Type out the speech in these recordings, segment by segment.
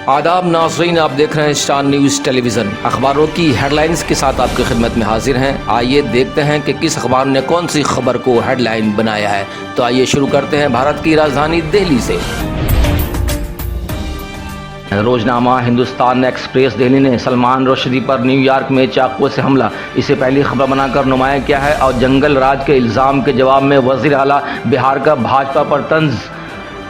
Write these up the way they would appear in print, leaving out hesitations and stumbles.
आदाब नाज़रीन, आप देख रहे हैं स्टार न्यूज़ टेलीविज़न। अखबारों की हेडलाइंस के साथ आपकी खिदमत में हाजिर हैं। आइए देखते हैं कि किस अखबार ने कौन सी खबर को हेडलाइन बनाया है। तो आइए शुरू करते हैं भारत की राजधानी दिल्ली से। रोजनामा हिंदुस्तान एक्सप्रेस दिल्ली ने सलमान रुश्दी पर न्यूयॉर्क में चाकू से हमला, इसे पहली खबर बनाकर नुमाया किया है। और जंगल राज के इल्ज़ाम के जवाब में वज़ीर आला बिहार का भाजपा पर तंज,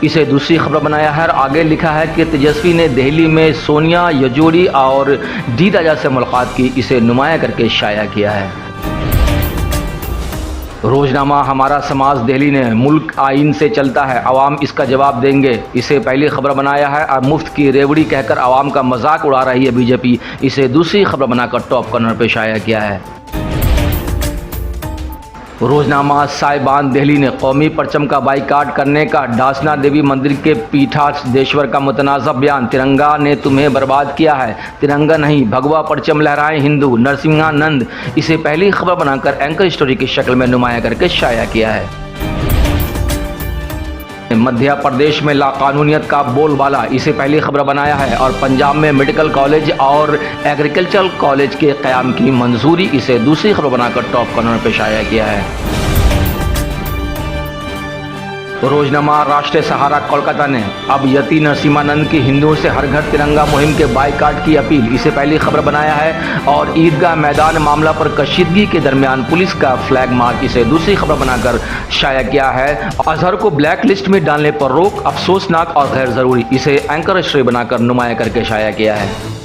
इसे दूसरी खबर बनाया है। और आगे लिखा है कि तेजस्वी ने दिल्ली में सोनिया, येचुरी और डी राजा से मुलाकात की, इसे नुमाया करके शाया किया है। रोजनामा हमारा समाज दिल्ली ने मुल्क आइन से चलता है, अवाम इसका जवाब देंगे, इसे पहली खबर बनाया है। और मुफ्त की रेवड़ी कहकर अवाम का मजाक उड़ा रही है बीजेपी, इसे दूसरी खबर बनाकर टॉप कॉर्नर पर शाया किया है। रोजनामा साहिबान दिल्ली ने कौमी परचम का बाइकाट करने का डासना देवी मंदिर के पीठाधीश्वर का मुतनाज़ा बयान, तिरंगा ने तुम्हें बर्बाद किया है, तिरंगा नहीं भगवा परचम लहराएं हिंदू, नरसिंहानंद, इसे पहली खबर बनाकर एंकर स्टोरी की शक्ल में नुमाया करके शाया किया है। मध्य प्रदेश में लाकानूनियत का बोलबाला, इसे पहली खबर बनाया है। और पंजाब में मेडिकल कॉलेज और एग्रीकल्चरल कॉलेज के क़याम की मंजूरी, इसे दूसरी खबर बनाकर टॉप कॉर्नर पर शाया किया है। रोजनामा राष्ट्रीय सहारा कोलकाता ने अब यति नरसिम्हानंद की हिंदुओं से हर घर तिरंगा मुहिम के बाइकाट की अपील, इसे पहली खबर बनाया है। और ईदगाह मैदान मामला पर कशीदगी के दरमियान पुलिस का फ्लैग मार्च, इसे दूसरी खबर बनाकर शाया किया है। अजहर को ब्लैक लिस्ट में डालने पर रोक अफसोसनाक और गैर जरूरी, इसे एंकर स्टोरी बनाकर नुमाया करके शाया किया है।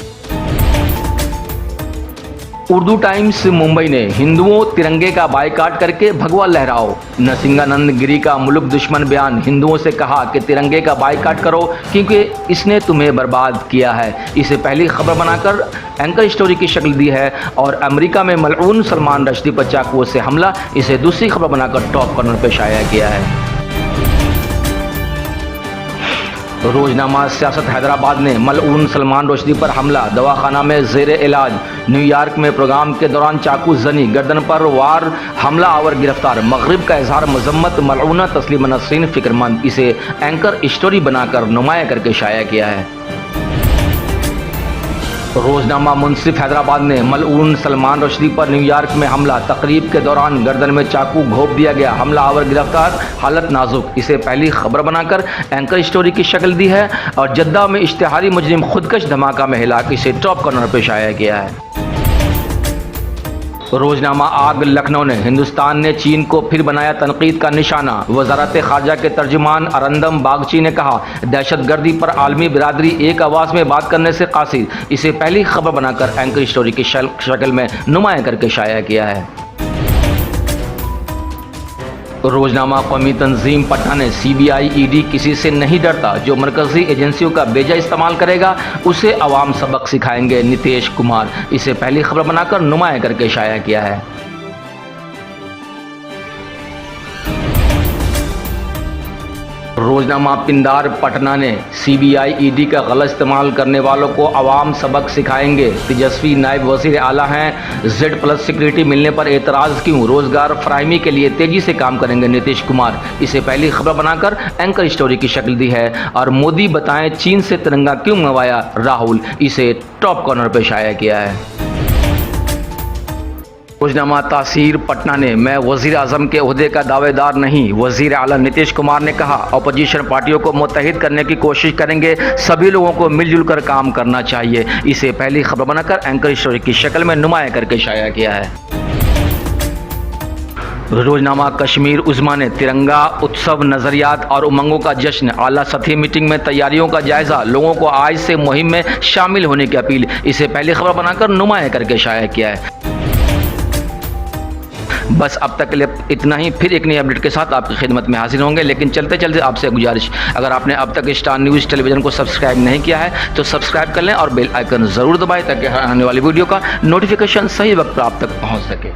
उर्दू टाइम्स मुंबई ने हिंदुओं तिरंगे का बाइकाट करके भगवा लहराओ, नरसिंहानंद गिरी का मुल्क दुश्मन बयान, हिंदुओं से कहा कि तिरंगे का बाइकाट करो क्योंकि इसने तुम्हें बर्बाद किया है, इसे पहली खबर बनाकर एंकर स्टोरी की शक्ल दी है। और अमेरिका में मलऊन सलमान रुश्दी पर चाकू से हमला, इसे दूसरी खबर बनाकर टॉप कॉर्नर पर शाया किया है। रोजनामा सियासत हैदराबाद ने मलऊन सलमान रुश्दी पर हमला, दवाखाना में जेरे इलाज, न्यूयॉर्क में प्रोग्राम के दौरान चाकू जनी, गर्दन पर वार, हमला आवर गिरफ्तार, मगरिब का इजहार मजम्मत, मलऊना तस्लीमा नसरीन फिक्रमंद, इसे एंकर स्टोरी बनाकर नुमाया करके शाया किया है। रोजनामा मुंसिफ हैदराबाद ने मलऊन सलमान रुश्दी पर न्यूयॉर्क में हमला, तकरीब के दौरान गर्दन में चाकू घोंप दिया गया, हमला आवर गिरफ्तार, हालत नाजुक, इसे पहली खबर बनाकर एंकर स्टोरी की शक्ल दी है। और जद्दा में इश्तिहारी मुजरिम खुदकश धमाका में हिलाक, इसे टॉप कॉर्नर पर शाया किया है। रोजनामा आग लखनऊ ने हिंदुस्तान ने चीन को फिर बनाया तनकीद का निशाना, वजारत खारजा के तर्जुमान अरंदम बागची ने कहा दहशतगर्दी पर आलमी बिरादरी एक आवाज़ में बात करने से कासिर, इसे पहली खबर बनाकर एंकर स्टोरी की शक्ल में नुमाया करके शाया किया है। रोजनामा कौमी तंजीम पटना ने सीबीआई ईडी किसी से नहीं डरता, जो मरकजी एजेंसियों का बेजा इस्तेमाल करेगा उसे अवाम सबक सिखाएंगे, नीतीश कुमार, इसे पहली खबर बनाकर नुमाया करके शाया किया है। रोजनामा पिंदार पटना ने सीबीआई ईडी का गलत इस्तेमाल करने वालों को अवाम सबक सिखाएंगे, तेजस्वी नायब वजीर आला हैं, Z+ सिक्योरिटी मिलने पर एतराज़ क्यों, रोजगार फराहमी के लिए तेजी से काम करेंगे नीतीश कुमार, इसे पहली खबर बनाकर एंकर स्टोरी की शक्ल दी है। और मोदी बताएं चीन से तिरंगा क्यों मंगवाया राहुल, इसे टॉप कॉर्नर पर शाया किया है। रोजनामा तासीर पटना ने मैं वजीर आजम के ओहदे का दावेदार नहीं, वजीर आला नीतीश कुमार ने कहा अपोजिशन पार्टियों को मुत्तहिद करने की कोशिश करेंगे, सभी लोगों को मिलजुल कर काम करना चाहिए, इसे पहली खबर बनाकर एंकर स्टोरी की शक्ल में नुमाया करके शाया किया है। रोजनामा कश्मीर उज़्मा ने तिरंगा उत्सव, नजरियात और उमंगों का जश्न, आला सतही मीटिंग में तैयारियों का जायजा, लोगों को आज से मुहिम में शामिल होने की अपील, इसे पहली खबर बनाकर नुमाया करके शाया किया है। बस अब तक के लिए इतना ही, फिर एक नई अपडेट के साथ आपकी खिदमत में हाजिर होंगे। लेकिन चलते चलते आपसे गुजारिश, अगर आपने अब तक स्टार न्यूज़ टेलीविज़न को सब्सक्राइब नहीं किया है तो सब्सक्राइब कर लें और बेल आइकन ज़रूर दबाएं ताकि आने वाली वीडियो का नोटिफिकेशन सही वक्त पर आप तक पहुंच सके।